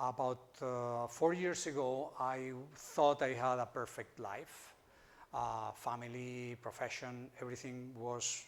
About 4 years ago, I thought I had a perfect life. Family, profession, everything was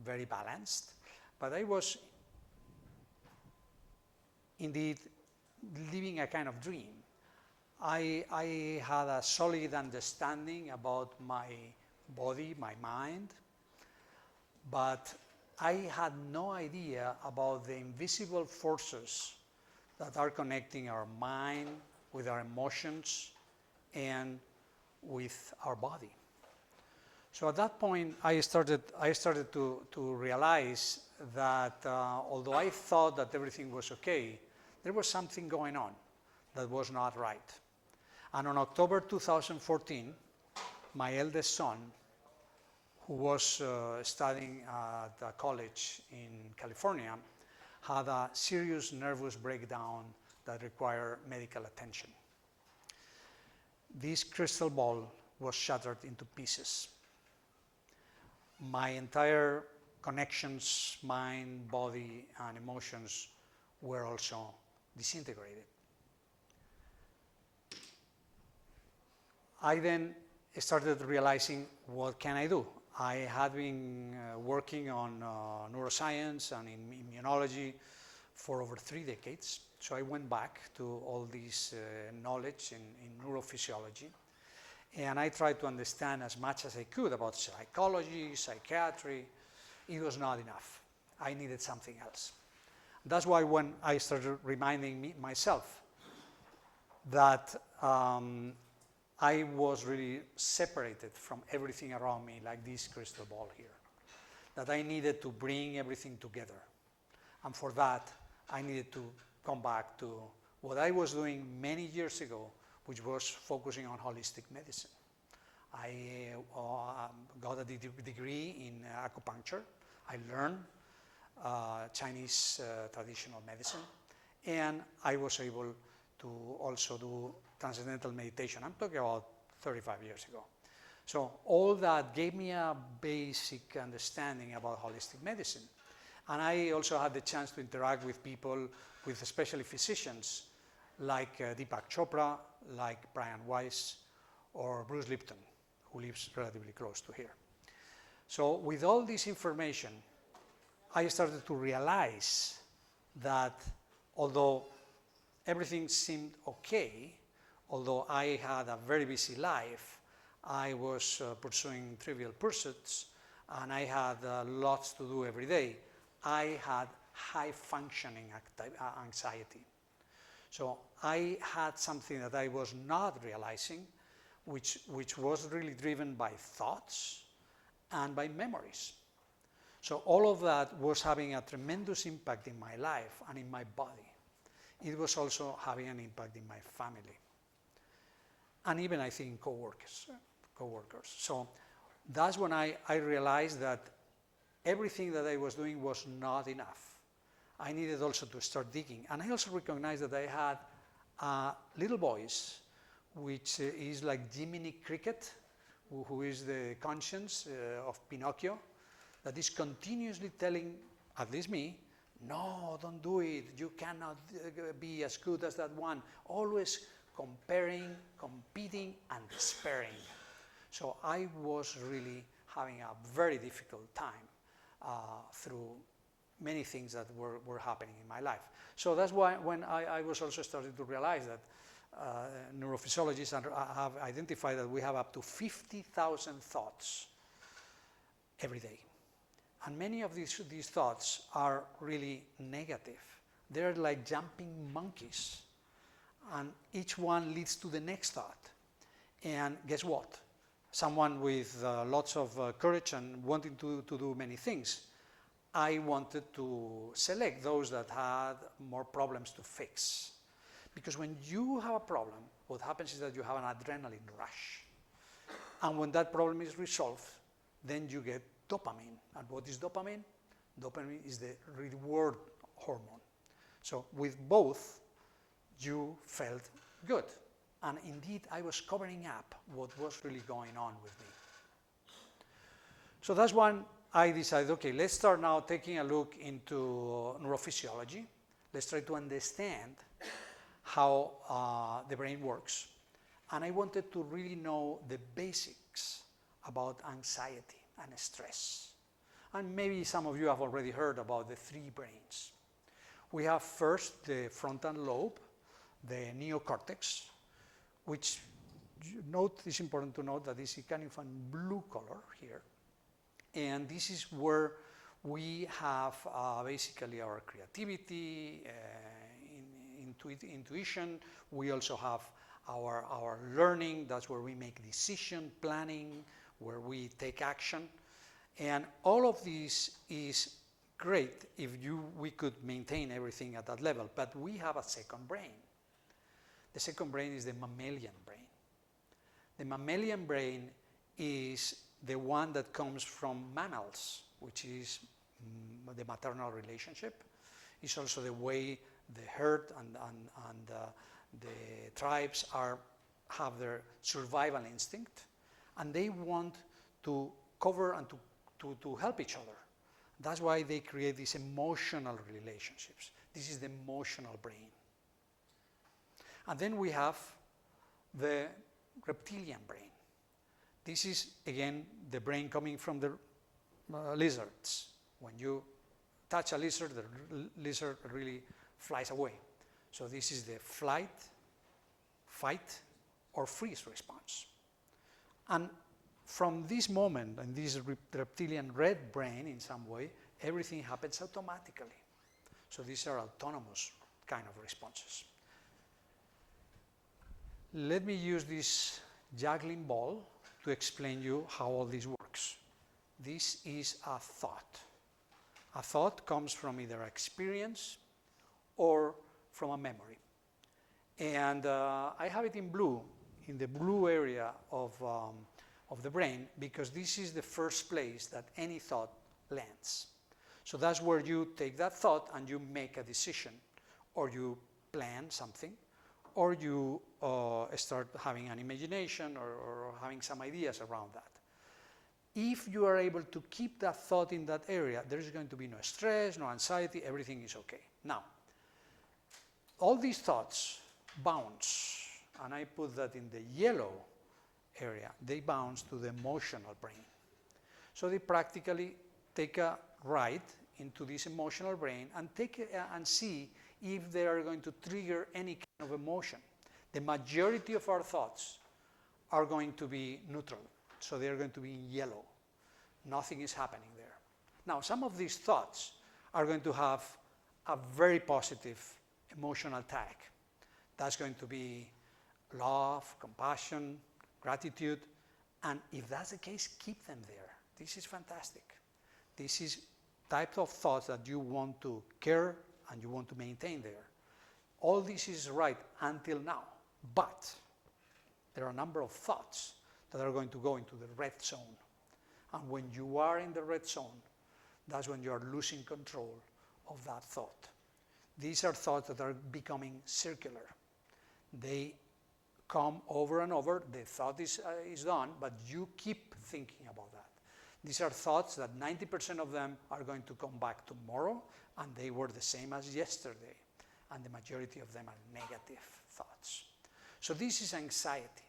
very balanced. But I was indeed living a kind of dream. I had a solid understanding about my body, my mind, but I had no idea about the invisible forces that are connecting our mind with our emotions and with our body. So at that point, I started to realize that although I thought that everything was okay, there was something going on that was not right. And on October 2014, my eldest son, who was studying at a college in California, had a serious nervous breakdown that required medical attention. This crystal ball was shattered into pieces. My entire connections, mind, body, and emotions were also disintegrated. I then started realizing, what can I do? I had been working on neuroscience and in immunology for over 3 decades. So I went back to all this knowledge in neurophysiology, and I tried to understand as much as I could about psychology, psychiatry. It was not enough. I needed something else. That's why when I started reminding myself that I was really separated from everything around me, like this crystal ball here, that I needed to bring everything together. And for that, I needed to come back to what I was doing many years ago, which was focusing on holistic medicine. I got a degree in acupuncture. I learned Chinese traditional medicine, and I was able to also do transcendental meditation. I'm talking about 35 years ago. So all that gave me a basic understanding about holistic medicine. And I also had the chance to interact with people, with especially physicians, like Deepak Chopra, like Brian Weiss, or Bruce Lipton, who lives relatively close to here. So with all this information, I started to realize that although everything seemed okay, although I had a very busy life, I was pursuing trivial pursuits, and I had lots to do every day. I had high functioning anxiety. So I had something that I was not realizing, which was really driven by thoughts and by memories. So all of that was having a tremendous impact in my life and in my body. It was also having an impact in my family, and even I think co-workers. So that's when I realized that everything that I was doing was not enough. I needed also to start digging, and I also recognized that I had a little voice, which is like Jiminy Cricket, who is the conscience of Pinocchio, that is continuously telling, at least me, no, don't do it, you cannot be as good as that one. Always comparing, competing, and despairing. So I was really having a very difficult time through many things that were happening in my life. So that's why when I was also starting to realize that neurophysiologists have identified that we have up to 50,000 thoughts every day. And many of these thoughts are really negative. They're like jumping monkeys. And each one leads to the next thought. And guess what? Someone with lots of courage and wanting to do many things, I wanted to select those that had more problems to fix. Because when you have a problem, what happens is that you have an adrenaline rush. And when that problem is resolved, then you get dopamine. And what is dopamine? Dopamine is the reward hormone. So with both, you felt good. And indeed, I was covering up what was really going on with me. So that's when I decided, okay, let's start now taking a look into neurophysiology. Let's try to understand how the brain works. And I wanted to really know the basics about anxiety and stress. And maybe some of you have already heard about the three brains. We have first the frontal lobe, the neocortex, which it's important to note that this is kind of a blue color here. And this is where we have basically our creativity, intuition. We also have our learning. That's where we make decision, planning, where we take action. And all of this is great if we could maintain everything at that level. But we have a second brain. The second brain is the mammalian brain. The mammalian brain is the one that comes from mammals, which is the maternal relationship. It's also the way the herd and the tribes have their survival instinct, and they want to cover and to help each other. That's why they create these emotional relationships. This is the emotional brain. And then we have the reptilian brain. This is, again, the brain coming from the lizards. When you touch a lizard, the lizard really flies away. So this is the flight, fight, or freeze response. And from this moment, and this reptilian red brain in some way, everything happens automatically. So these are autonomous kind of responses. Let me use this juggling ball to explain you how all this works. This is a thought. A thought comes from either experience or from a memory. And I have it in blue, in the blue area of the brain, because this is the first place that any thought lands. So that's where you take that thought and you make a decision, or you plan something, or you start having an imagination or having some ideas around that. If you are able to keep that thought in that area, there is going to be no stress, no anxiety, everything is okay. Now, all these thoughts bounce, and I put that in the yellow area, they bounce to the emotional brain. So they practically take a ride into this emotional brain and and see if they are going to trigger any kind of emotion. The majority of our thoughts are going to be neutral, so they are going to be in yellow. Nothing is happening there. Now, some of these thoughts are going to have a very positive emotional tag. That's going to be love, compassion, gratitude, and if that's the case, keep them there. This is fantastic. This is type of thoughts that you want to care and you want to maintain there. All this is right until now, but there are a number of thoughts that are going to go into the red zone. And when you are in the red zone, that's when you are losing control of that thought. These are thoughts that are becoming circular. They come over and over, the thought is done, but you keep thinking about that. These are thoughts that 90% of them are going to come back tomorrow, and they were the same as yesterday. And the majority of them are negative thoughts. So this is anxiety.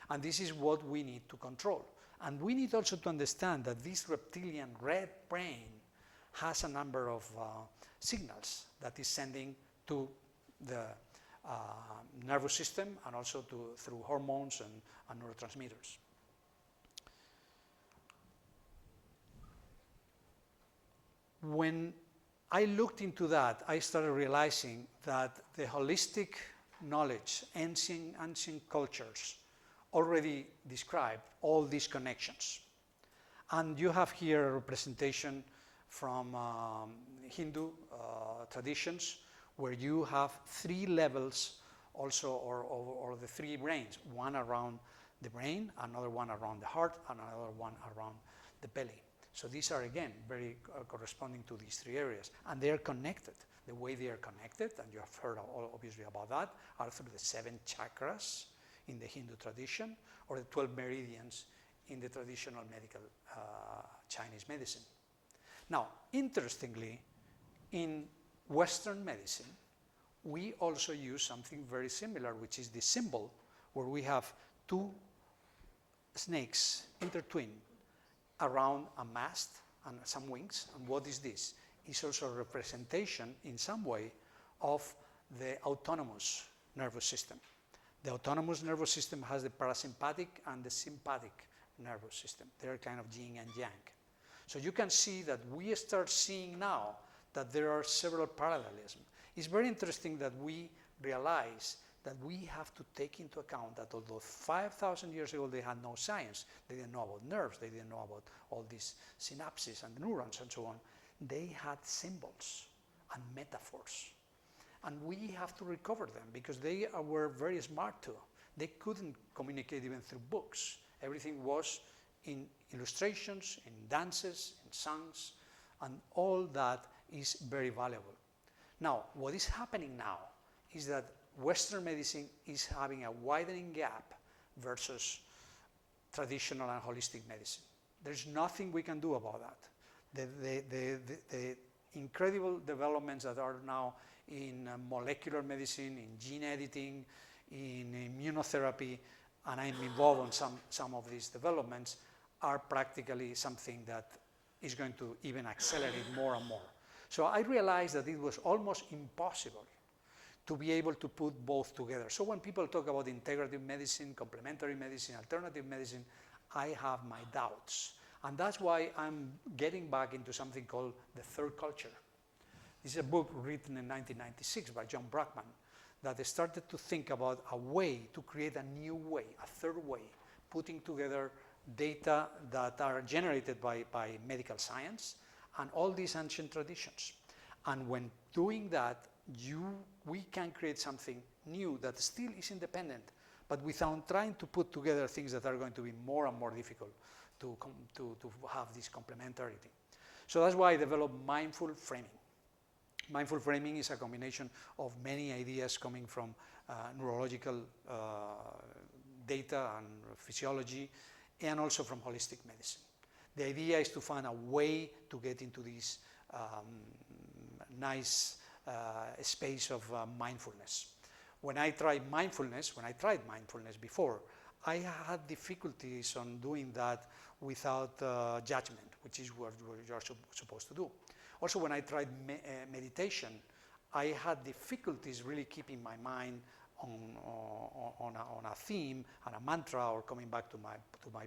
And this is what we need to control. And we need also to understand that this reptilian red brain has a number of signals that is sending to the nervous system and also through hormones and neurotransmitters. When I looked into that, I started realizing that the holistic knowledge, ancient cultures, already described all these connections. And you have here a representation from Hindu traditions where you have three levels also, or the three brains, one around the brain, another one around the heart, and another one around the belly. So these are, again, very corresponding to these three areas. And they are connected. The way they are connected, and you have heard obviously about that, are through the 7 chakras in the Hindu tradition, or the 12 meridians in the traditional medical Chinese medicine. Now, interestingly, in Western medicine, we also use something very similar, which is the symbol, where we have two snakes intertwined around a mast and some wings. And what is this? It's also a representation in some way of the autonomous nervous system. The autonomous nervous system has the parasympathetic and the sympathetic nervous system. They're kind of yin and yang. So you can see that we start seeing now that there are several parallelisms. It's very interesting that we realize that we have to take into account that although 5,000 years ago they had no science, they didn't know about nerves, they didn't know about all these synapses and neurons and so on, they had symbols and metaphors. And we have to recover them because they were very smart too. They couldn't communicate even through books. Everything was in illustrations, in dances, in songs, and all that is very valuable. Now, what is happening now is that Western medicine is having a widening gap versus traditional and holistic medicine. There's nothing we can do about that. The incredible developments that are now in molecular medicine, in gene editing, in immunotherapy, and I'm involved on some of these developments, are practically something that is going to even accelerate more and more. So I realized that it was almost impossible to be able to put both together. So when people talk about integrative medicine, complementary medicine, alternative medicine, I have my doubts. And that's why I'm getting back into something called the third culture. This is a book written in 1996 by John Brockman that started to think about a way to create a new way, a third way, putting together data that are generated by medical science and all these ancient traditions. And when doing that, we can create something new that still is independent, but without trying to put together things that are going to be more and more difficult to have this complementarity. So that's why I developed mindful framing. Mindful framing is a combination of many ideas coming from neurological data and physiology, and also from holistic medicine. The idea is to find a way to get into this nice space of mindfulness. When I tried mindfulness before, I had difficulties on doing that without judgment, which is what you're supposed to do. Also, when I tried meditation, I had difficulties really keeping my mind on a theme and a mantra, or coming back to my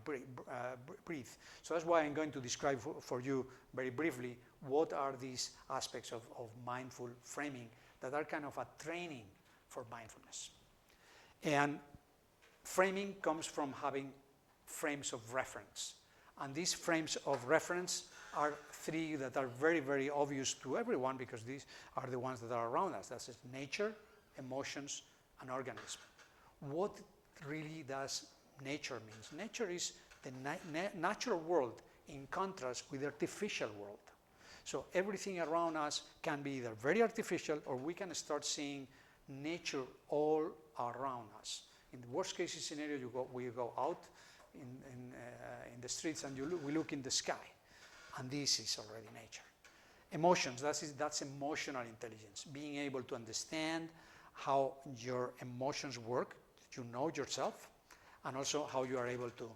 breath. So that's why I'm going to describe for you very briefly what are these aspects of mindful framing that are kind of a training for mindfulness. And framing comes from having frames of reference. And these frames of reference are three that are very, very obvious to everyone, because these are the ones that are around us. That's nature, emotions, and organism. What really does nature mean? Nature is the natural world in contrast with the artificial world. So everything around us can be either very artificial, or we can start seeing nature all around us. In the worst case scenario, we go out in the streets and we look in the sky, and this is already nature. Emotions, that's emotional intelligence, being able to understand how your emotions work, that you know yourself, and also how you are able to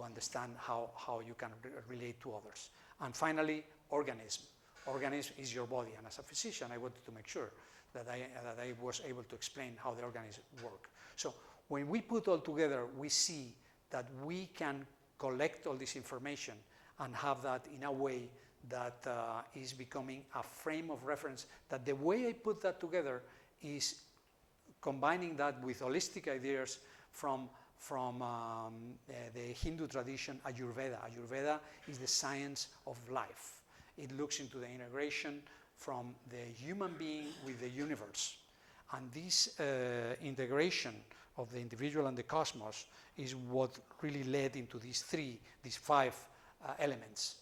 understand how you can relate to others. And finally, organism. Organism is your body, and as a physician, I wanted to make sure that I was able to explain how the organism works. So when we put all together, we see that we can collect all this information and have that in a way that is becoming a frame of reference, that the way I put that together is combining that with holistic ideas from the Hindu tradition, Ayurveda. Ayurveda is the science of life. It looks into the integration from the human being with the universe. And this integration of the individual and the cosmos is what really led into these five elements: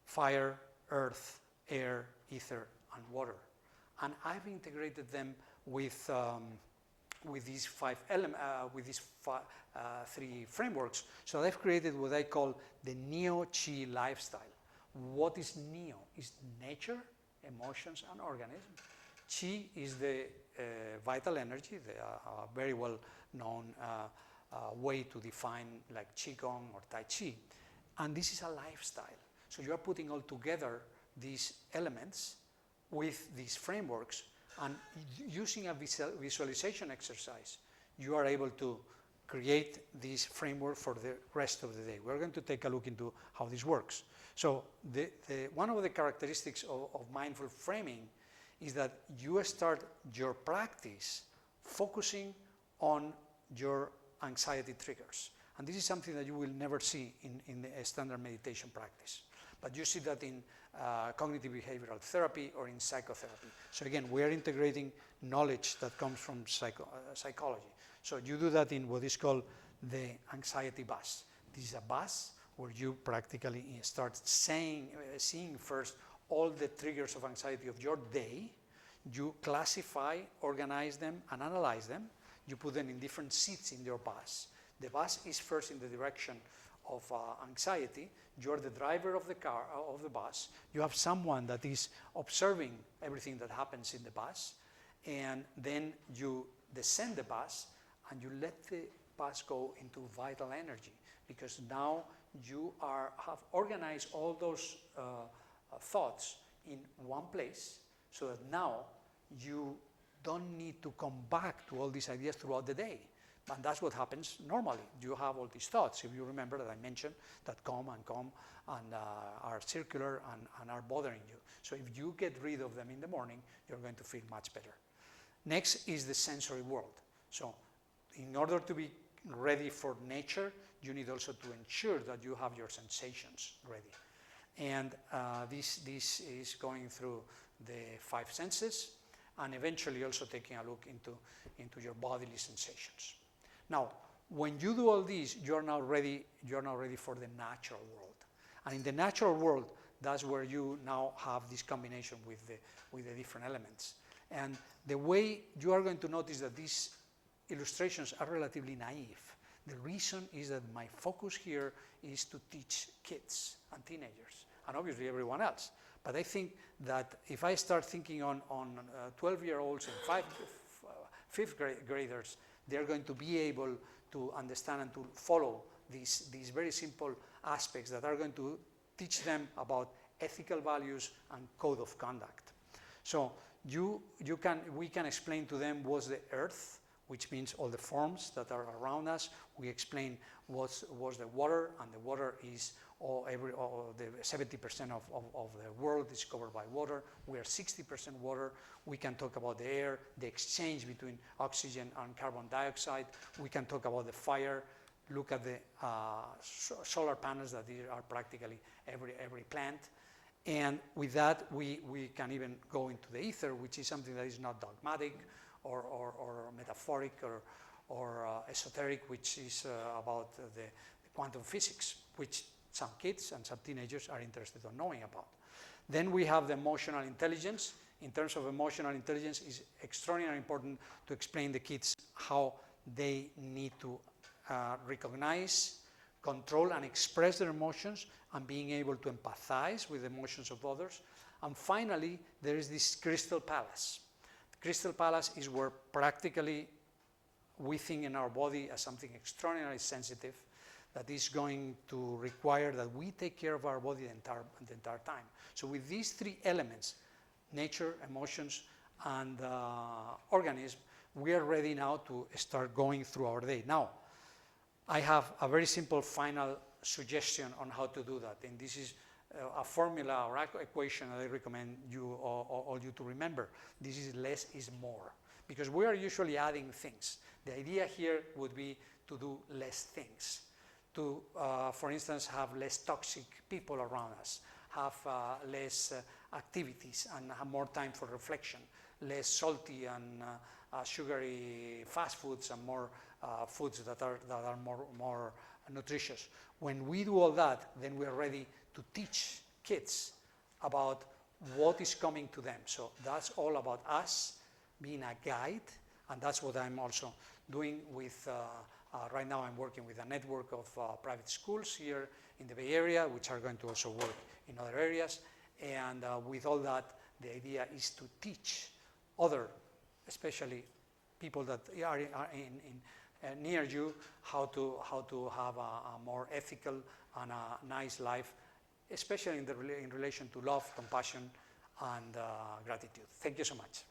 fire, earth, air, ether, and water. And I've integrated them with these three frameworks. So I've created what I call the Neo-Chi lifestyle. What is Neo? Is nature, emotions, and organism. Qi is the vital energy, the very well known way to define like Qigong or Tai Chi. And this is a lifestyle. So you are putting all together these elements with these frameworks, and using a visualization exercise, you are able to create this framework for the rest of the day. We're going to take a look into how this works. So one of the characteristics of mindful framing is that you start your practice focusing on your anxiety triggers. And this is something that you will never see in a standard meditation practice. But you see that in cognitive behavioral therapy or in psychotherapy. So again, we are integrating knowledge that comes from psychology. So you do that in what is called the anxiety bus. This is a bus where you practically start seeing first all the triggers of anxiety of your day. You classify, organize them, and analyze them. You put them in different seats in your bus. The bus is first in the direction of anxiety. You're the driver of the car, of the bus. You have someone that is observing everything that happens in the bus, and then you descend the bus and you let the bus go into vital energy, because now you have organized all those thoughts in one place, so that now you don't need to come back to all these ideas throughout the day. And that's what happens normally. You have all these thoughts, if you remember, that I mentioned, that come and are circular and are bothering you. So if you get rid of them in the morning, you're going to feel much better. Next is the sensory world. So in order to be ready for nature, you need also to ensure that you have your sensations ready. And this is going through the 5 senses, and eventually also taking a look into your bodily sensations. Now, when you do all these, you're now ready for the natural world. And in the natural world, that's where you now have this combination with the different elements. And the way you are going to notice that these illustrations are relatively naive. The reason is that my focus here is to teach kids and teenagers, and obviously everyone else. But I think that if I start thinking on 12-year-olds and 5th graders, they're going to be able to understand and to follow these very simple aspects that are going to teach them about ethical values and code of conduct. So we can explain to them what's the earth, which means all the forms that are around us. We explain what's the water, and the water is the 70% of the world is covered by water. We are 60% water. We can talk about the air, the exchange between oxygen and carbon dioxide. We can talk about the fire. Look at the solar panels that are practically every plant. And with that, we can even go into the ether, which is something that is not dogmatic or metaphoric or esoteric, which is about the quantum physics, which some kids and some teenagers are interested in knowing about. Then we have the emotional intelligence. In terms of emotional intelligence, it's extraordinarily important to explain the kids how they need to recognize, control, and express their emotions, and being able to empathize with the emotions of others. And finally, there is this crystal palace. The crystal palace is where practically we think in our body as something extraordinarily sensitive, that is going to require that we take care of our body the entire time. So with these 3 elements, nature, emotions, and organism, we are ready now to start going through our day. Now, I have a very simple final suggestion on how to do that, and this is a formula or equation that I recommend you all you to remember. This is less is more, because we are usually adding things. The idea here would be to do less things. To, for instance, have less toxic people around us, have less activities, and have more time for reflection, less salty and sugary fast foods, and more foods that are more nutritious. When we do all that, then we are ready to teach kids about what is coming to them. So that's all about us being a guide, and that's what I'm also doing with right now. I'm working with a network of private schools here in the Bay Area, which are going to also work in other areas. And with all that, the idea is to teach other, especially people that are near you, how to have a more ethical and a nice life, especially in relation to love, compassion, and gratitude. Thank you so much.